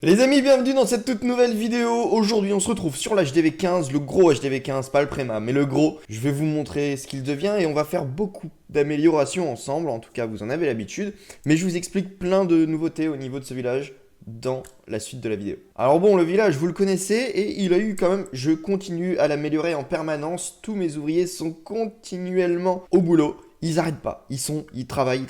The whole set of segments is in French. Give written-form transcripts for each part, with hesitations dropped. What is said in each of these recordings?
Les amis, bienvenue dans cette toute nouvelle vidéo. Aujourd'hui, on se retrouve sur l'HDV15, le gros HDV15, pas le Préma, mais le gros. Je vais vous montrer ce qu'il devient et on va faire beaucoup d'améliorations ensemble. En tout cas, vous en avez l'habitude. Mais je vous explique plein de nouveautés au niveau de ce village dans la suite de la vidéo. Alors bon, le village, vous le connaissez et il a eu quand même... Je continue à l'améliorer en permanence. Tous mes ouvriers sont continuellement au boulot. Ils arrêtent pas, ils travaillent,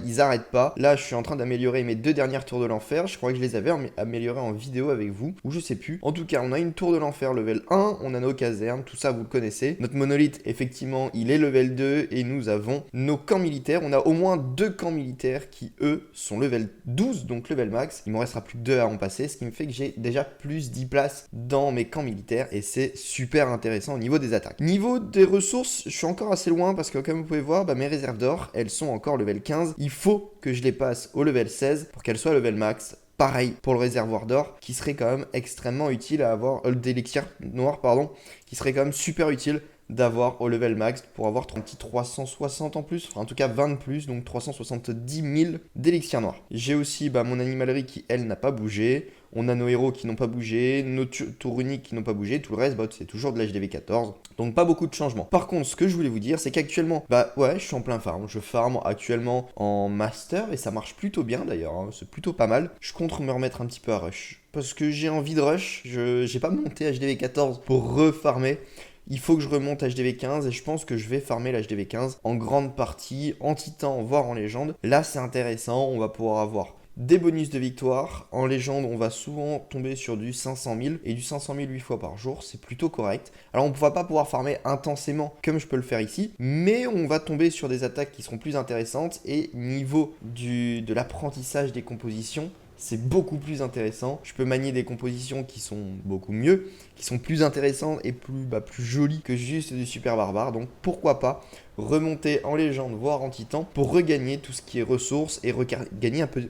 ils arrêtent pas. Là, je suis en train d'améliorer mes deux dernières tours de l'enfer. Je crois que je les avais améliorées en vidéo avec vous, ou je sais plus. En tout cas, on a une tour de l'enfer level 1, on a nos casernes, tout ça vous le connaissez. Notre monolithe, effectivement, il est level 2 et nous avons nos camps militaires. On a au moins deux camps militaires qui, eux, sont level 12, donc level max. Il m'en restera plus que deux à en passer, ce qui me fait que j'ai déjà plus 10 places dans mes camps militaires et c'est super intéressant au niveau des attaques. Niveau des ressources, je suis encore assez loin parce que comme vous pouvez voir, mes réserves d'or, elles sont encore level 15. Il faut que je les passe au level 16 pour qu'elles soient level max. Pareil pour le réservoir d'or, qui serait quand même extrêmement utile à avoir, d'élixir noir, pardon, qui serait quand même super utile d'avoir au level max pour avoir ton petit 360 en plus, enfin en tout cas 20 de plus, donc 370 000 d'élixir noir. J'ai aussi mon animalerie qui, elle, n'a pas bougé. On a nos héros qui n'ont pas bougé, nos tours uniques qui n'ont pas bougé, tout le reste, c'est toujours de l'HDV 14. Donc pas beaucoup de changements. Par contre, ce que je voulais vous dire, c'est qu'actuellement, ouais, je suis en plein farm. Je farm actuellement en master et ça marche plutôt bien d'ailleurs, hein, c'est plutôt pas mal. Je compte me remettre un petit peu à rush. Parce que j'ai envie de rush, j'ai pas monté HDV 14 pour refarmer. Il faut que je remonte HDV 15 et je pense que je vais farmer l'HDV 15 en grande partie, en titan, voire en légende. Là, c'est intéressant, on va pouvoir avoir des bonus de victoire. En légende, on va souvent tomber sur du 500 000 et du 500 000 8 fois par jour, c'est plutôt correct. Alors, on ne va pas pouvoir farmer intensément comme je peux le faire ici, mais on va tomber sur des attaques qui seront plus intéressantes et niveau de l'apprentissage des compositions, c'est beaucoup plus intéressant. Je peux manier des compositions qui sont beaucoup mieux, qui sont plus intéressantes et plus jolies que juste du super barbare. Donc pourquoi pas remonter en légende, voire en titan, pour regagner tout ce qui est ressources et gagner un peu...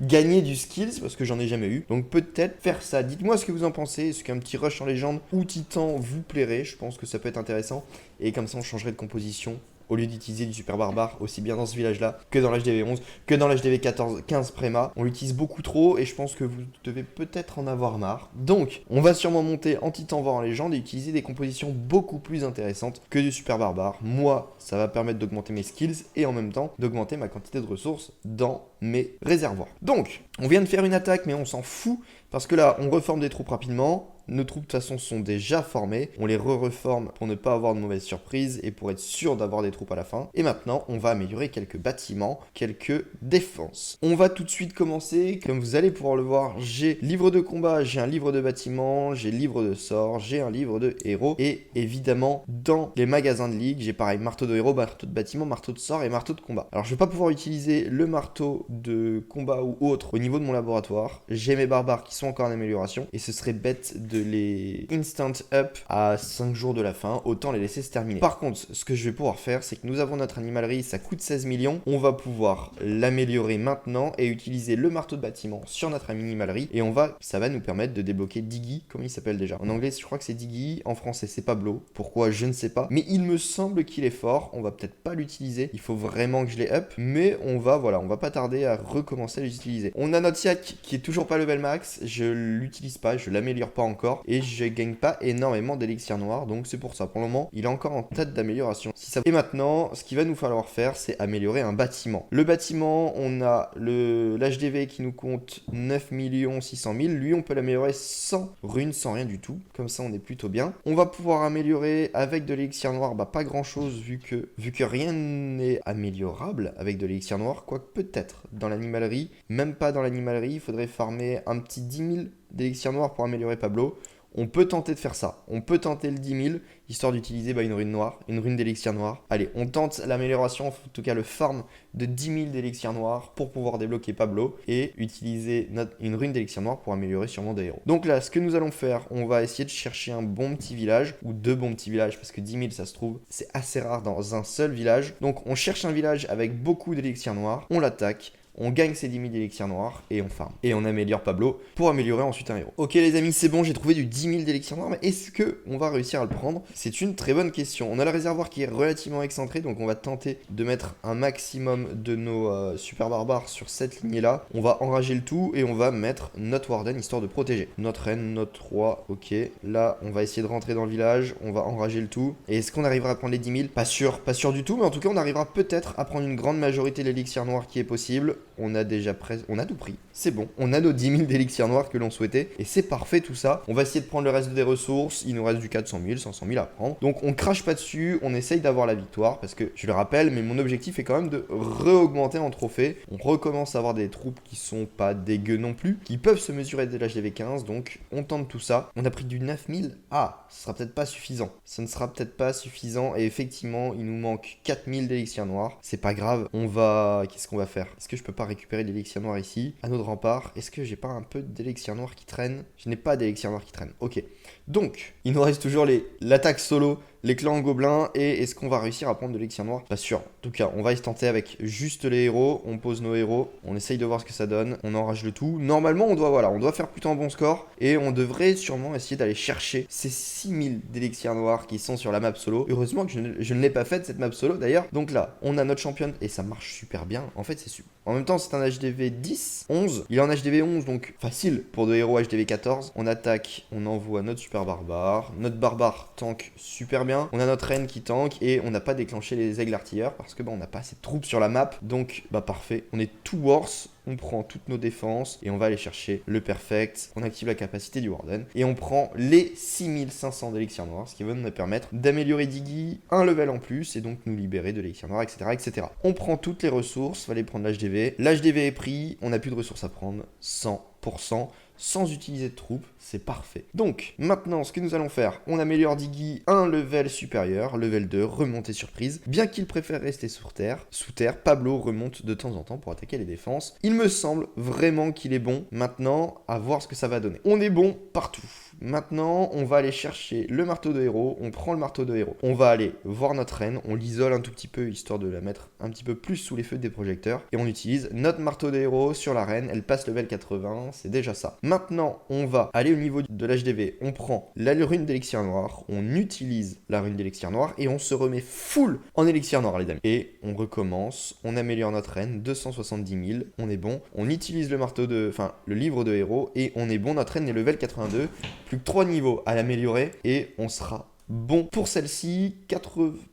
Gagner du skills, parce que j'en ai jamais eu. Donc peut-être faire ça. Dites-moi ce que vous en pensez. Est-ce qu'un petit rush en légende ou titan vous plairait? Je pense que ça peut être intéressant. Et comme ça, on changerait de composition au lieu d'utiliser du super barbare, aussi bien dans ce village-là que dans l'HDV 11, que dans l'HDV 14, 15 Préma. On l'utilise beaucoup trop et je pense que vous devez peut-être en avoir marre. Donc, on va sûrement monter en titan voire en légende et utiliser des compositions beaucoup plus intéressantes que du super barbare. Moi, ça va permettre d'augmenter mes skills et en même temps d'augmenter ma quantité de ressources dans mes réservoirs. Donc, on vient de faire une attaque mais on s'en fout parce que là, on reforme des troupes rapidement. Nos troupes de toute façon sont déjà formées, on les reforme pour ne pas avoir de mauvaises surprises et pour être sûr d'avoir des troupes à la fin. Et maintenant, on va améliorer quelques bâtiments, quelques défenses. On va tout de suite commencer, comme vous allez pouvoir le voir, j'ai livre de combat, j'ai un livre de bâtiment, j'ai livre de sort, j'ai un livre de héros et évidemment dans les magasins de ligue, j'ai pareil marteau de héros, marteau de bâtiment, marteau de sort et marteau de combat. Alors je vais pas pouvoir utiliser le marteau de combat ou autre au niveau de mon laboratoire, j'ai mes barbares qui sont encore en amélioration et ce serait bête de les instant up à 5 jours de la fin, autant les laisser se terminer. Par contre, ce que je vais pouvoir faire, c'est que nous avons notre animalerie, ça coûte 16 millions, on va pouvoir l'améliorer maintenant et utiliser le marteau de bâtiment sur notre animalerie et ça va nous permettre de débloquer Diggy, comment il s'appelle déjà? En anglais, je crois que c'est Diggy, en français c'est Pablo, pourquoi je ne sais pas, mais il me semble qu'il est fort, on va peut-être pas l'utiliser, il faut vraiment que je l'ai up, mais on va pas tarder à recommencer à l'utiliser. On a notre Yak qui est toujours pas level max, je l'utilise pas, je l'améliore pas encore et je gagne pas énormément d'élixir noir, donc c'est pour ça. Pour le moment, il est encore en tête d'amélioration. Et maintenant, ce qu'il va nous falloir faire, c'est améliorer un bâtiment. Le bâtiment, on a l'HDV qui nous compte 9 600 000. Lui, on peut l'améliorer sans runes, sans rien du tout. Comme ça, on est plutôt bien. On va pouvoir améliorer avec de l'élixir noir, pas grand chose vu que rien n'est améliorable avec de l'élixir noir, quoique peut-être dans l'animalerie, même pas dans l'animalerie, il faudrait farmer un petit 10 000 d'élixir noir pour améliorer Pablo. On peut tenter de faire ça. On peut tenter le 10 000, histoire d'utiliser une rune noire, une rune d'élixir noir. Allez, on tente l'amélioration, en tout cas le farm de 10 000 d'élixir noir pour pouvoir débloquer Pablo et utiliser une rune d'élixir noir pour améliorer sûrement des héros. Donc là, ce que nous allons faire, on va essayer de chercher un bon petit village, ou deux bons petits villages, parce que 10 000, ça se trouve, c'est assez rare dans un seul village. Donc on cherche un village avec beaucoup d'élixir noir, on l'attaque, On gagne ces 10 000 d'élixirs noirs et on farm. Et on améliore Pablo pour améliorer ensuite un héros. Ok les amis, c'est bon, j'ai trouvé du 10 000 d'élixirs noirs, mais est-ce que on va réussir à le prendre? C'est une très bonne question. On a le réservoir qui est relativement excentré, donc on va tenter de mettre un maximum de nos super barbares sur cette lignée-là. On va enrager le tout et on va mettre notre warden histoire de protéger. Notre reine, notre roi, ok. Là, on va essayer de rentrer dans le village, on va enrager le tout. Et est-ce qu'on arrivera à prendre les 10 000? Pas sûr du tout, mais en tout cas, on arrivera peut-être à prendre une grande majorité de l'élixir noir qui est possible. On a déjà on a tout pris, c'est bon. On a nos 10 000 d'élixir noir que l'on souhaitait et c'est parfait tout ça. On va essayer de prendre le reste des ressources, il nous reste du 400 000, 500 000 à prendre. Donc on crache pas dessus, on essaye d'avoir la victoire parce que je le rappelle, mais mon objectif est quand même de re-augmenter en trophée. On recommence à avoir des troupes qui sont pas dégueu non plus, qui peuvent se mesurer de l'HDV 15, donc on tente tout ça. On a pris du 9 000, ah, ce sera peut-être pas suffisant. Ce ne sera peut-être pas suffisant et effectivement, il nous manque 4 000 d'élixir noir. C'est pas grave, on va... Qu'est-ce qu'on va faire? Est-ce que je peux pas récupérer l'élixir noir ici? Anneau de rempart, est-ce que j'ai pas un peu d'élixir noir qui traîne? Je n'ai pas d'élixir noir qui traîne, ok. Donc, il nous reste toujours l'attaque solo, les clans gobelins, et est-ce qu'on va réussir à prendre de l'élixir noir? Pas sûr. En tout cas, on va y se tenter avec juste les héros, on pose nos héros, on essaye de voir ce que ça donne, on enrage le tout. Normalement, on doit faire plutôt un bon score, et on devrait sûrement essayer d'aller chercher ces 6000 d'élixir noir qui sont sur la map solo. Heureusement que je ne l'ai pas faite, cette map solo d'ailleurs. Donc là, on a notre championne, et ça marche super bien. En fait, c'est super. En même temps, c'est un HDV 10, 11. Il est en HDV 11, donc facile pour deux héros HDV 14. On attaque, on envoie notre super barbare. Notre barbare tank super bien. On a notre reine qui tank et on n'a pas déclenché les aigles artilleurs parce que on n'a pas assez de troupes sur la map. Donc, parfait. On est tout worse. On prend toutes nos défenses et on va aller chercher le perfect. On active la capacité du warden et on prend les 6500 d'élixir noir, ce qui va nous permettre d'améliorer Diggy un level en plus et donc nous libérer de l'élixir noir, etc., etc. On prend toutes les ressources, va aller prendre l'HDV. L'HDV est pris, on n'a plus de ressources à prendre, 100%. Sans utiliser de troupes, c'est parfait. Donc, maintenant, ce que nous allons faire, on améliore Diggy un level supérieur, level 2, remontée surprise. Bien qu'il préfère rester sous terre, Pablo remonte de temps en temps pour attaquer les défenses. Il me semble vraiment qu'il est bon. Maintenant, à voir ce que ça va donner. On est bon partout. Maintenant, on va aller chercher le marteau de héros. On prend le marteau de héros. On va aller voir notre reine. On l'isole un tout petit peu, histoire de la mettre un petit peu plus sous les feux des projecteurs. Et on utilise notre marteau de héros sur la reine. Elle passe level 80. C'est déjà ça. Maintenant, on va aller au niveau de l'HDV. On prend la rune d'élixir noir. On utilise la rune d'élixir noir. Et on se remet full en élixir noir, les amis. Et on recommence. On améliore notre reine. 270 000. On est bon. On utilise le marteau le livre de héros. Et on est bon. Notre reine est level 82. Plus que 3 niveaux à l'améliorer et on sera bon pour celle-ci.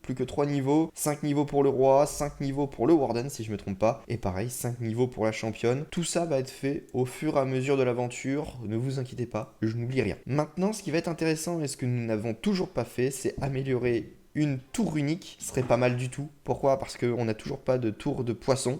Plus que 3 niveaux, 5 niveaux pour le roi, 5 niveaux pour le warden si je me trompe pas, et pareil 5 niveaux pour la championne. Tout ça va être fait au fur et à mesure de l'aventure, ne vous inquiétez pas, je n'oublie rien. Maintenant, ce qui va être intéressant et ce que nous n'avons toujours pas fait, c'est améliorer une tour unique. Ce serait pas mal du tout. Pourquoi? Parce qu'on n'a toujours pas de tour de poison,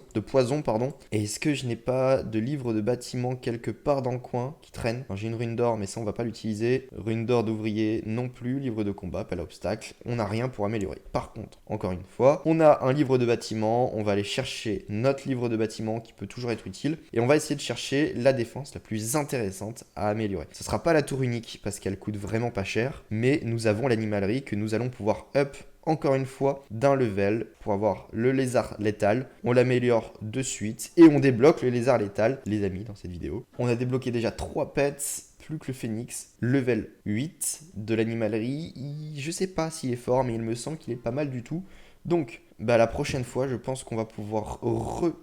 pardon. Et est-ce que je n'ai pas de livre de bâtiment quelque part dans le coin qui traîne? J'ai une rune d'or, mais ça on va pas l'utiliser. Rune d'or d'ouvrier non plus. Livre de combat, pas l'obstacle. On n'a rien pour améliorer. Par contre, encore une fois, on a un livre de bâtiment. On va aller chercher notre livre de bâtiment qui peut toujours être utile. Et on va essayer de chercher la défense la plus intéressante à améliorer. Ce sera pas la tour unique parce qu'elle coûte vraiment pas cher. Mais nous avons l'animalerie que nous allons pouvoir up encore une fois d'un level pour avoir le lézard létal. On l'améliore de suite et on débloque le lézard létal, les amis, dans cette vidéo. On a débloqué déjà 3 pets, plus que le phénix, level 8 de l'animalerie. Je sais pas s'il est fort, mais il me semble qu'il est pas mal du tout. Donc, la prochaine fois, je pense qu'on va pouvoir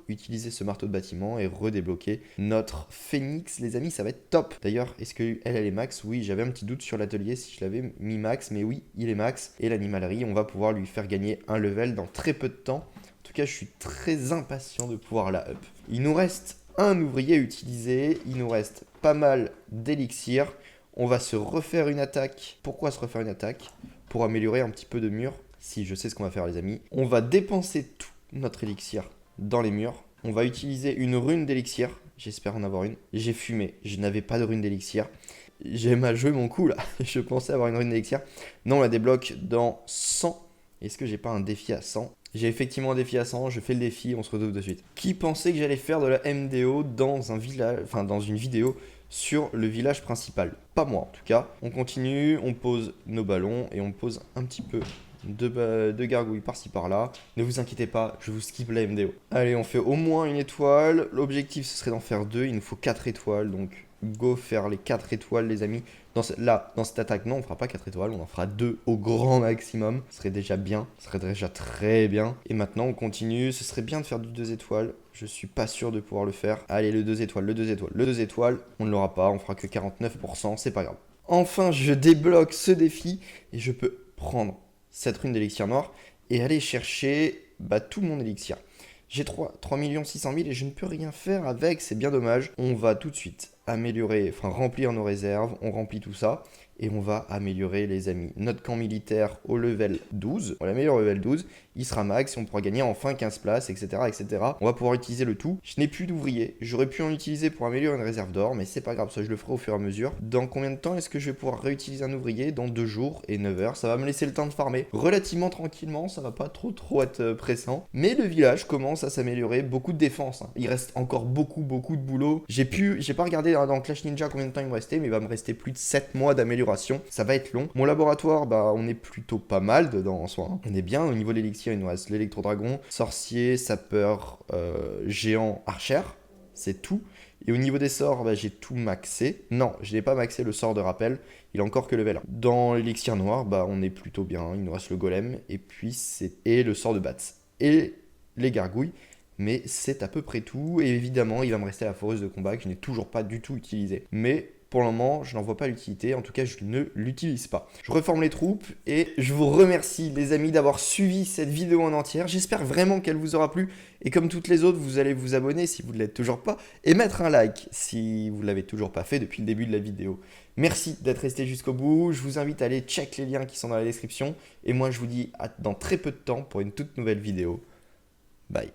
réutiliser ce marteau de bâtiment et redébloquer notre phénix. Les amis, ça va être top. D'ailleurs, est-ce qu'elle est max? Oui, j'avais un petit doute sur l'atelier si je l'avais mis max, mais oui, il est max. Et l'animalerie, on va pouvoir lui faire gagner un level dans très peu de temps. En tout cas, je suis très impatient de pouvoir la up. Il nous reste un ouvrier à utiliser, il nous reste pas mal d'élixir. On va se refaire une attaque. Pourquoi se refaire une attaque? Pour améliorer un petit peu de mur. Si je sais ce qu'on va faire les amis, on va dépenser tout notre élixir dans les murs. On va utiliser une rune d'élixir. J'espère en avoir une. J'ai fumé, je n'avais pas de rune d'élixir. J'ai mal joué mon coup là. Je pensais avoir une rune d'élixir. Non, on la débloque dans 100. Est-ce que j'ai pas un défi à 100? J'ai effectivement un défi à 100, je fais le défi, on se retrouve de suite. Qui pensait que j'allais faire de la MDO dans un village, dans une vidéo sur le village principal? Pas moi en tout cas. On continue, on pose nos ballons et on pose un petit peu deux gargouilles par-ci par-là. Ne vous inquiétez pas, je vous skip la MDO. Allez, on fait au moins une étoile. L'objectif, ce serait d'en faire 2. Il nous faut 4 étoiles, donc go faire les 4 étoiles, les amis. Dans cette attaque, non, on fera pas 4 étoiles, on en fera 2 au grand maximum. Ce serait déjà bien, ce serait déjà très bien. Et maintenant, on continue. Ce serait bien de faire du 2 étoiles. Je suis pas sûr de pouvoir le faire. Allez, le 2 étoiles, le 2 étoiles, le 2 étoiles. On ne l'aura pas, on fera que 49%, c'est pas grave. Enfin, je débloque ce défi et je peux prendre cette rune d'élixir noir et aller chercher tout mon élixir. J'ai 3 600 000 et je ne peux rien faire avec, c'est bien dommage. On va tout de suite améliorer, remplir nos réserves, on remplit tout ça. Et on va améliorer, les amis, notre camp militaire au level 12. On l'améliore au level 12, il sera max et on pourra gagner enfin 15 places, etc., etc. On va pouvoir utiliser le tout. Je n'ai plus d'ouvriers, j'aurais pu en utiliser pour améliorer une réserve d'or, mais c'est pas grave, ça je le ferai au fur et à mesure. Dans combien de temps est-ce que je vais pouvoir réutiliser un ouvrier? Dans 2 jours et 9 heures, ça va me laisser le temps de farmer relativement tranquillement, ça va pas trop être pressant. Mais le village commence à s'améliorer, beaucoup de défense, hein. Il reste encore beaucoup de boulot. J'ai pas regardé dans Clash Ninja combien de temps il me restait, mais il va me rester plus de 7 mois d'amélioration. Ça va être long. Mon laboratoire, on est plutôt pas mal dedans en soi, hein. On est bien. Au niveau de l'élixir, il nous reste l'électro-dragon, sorcier, sapeur, géant, archer. C'est tout. Et au niveau des sorts, j'ai tout maxé. Non, je n'ai pas maxé le sort de rappel. Il a encore que level 1. Dans l'élixir noir, on est plutôt bien. Il nous reste le golem. Et puis, et le sort de bats. Et les gargouilles. Mais c'est à peu près tout. Et évidemment, il va me rester la foreuse de combat que je n'ai toujours pas du tout utilisée. Mais pour le moment, je n'en vois pas l'utilité. En tout cas, je ne l'utilise pas. Je reforme les troupes et je vous remercie, les amis, d'avoir suivi cette vidéo en entière. J'espère vraiment qu'elle vous aura plu. Et comme toutes les autres, vous allez vous abonner si vous ne l'êtes toujours pas et mettre un like si vous ne l'avez toujours pas fait depuis le début de la vidéo. Merci d'être resté jusqu'au bout. Je vous invite à aller check les liens qui sont dans la description. Et moi, je vous dis dans très peu de temps pour une toute nouvelle vidéo. Bye.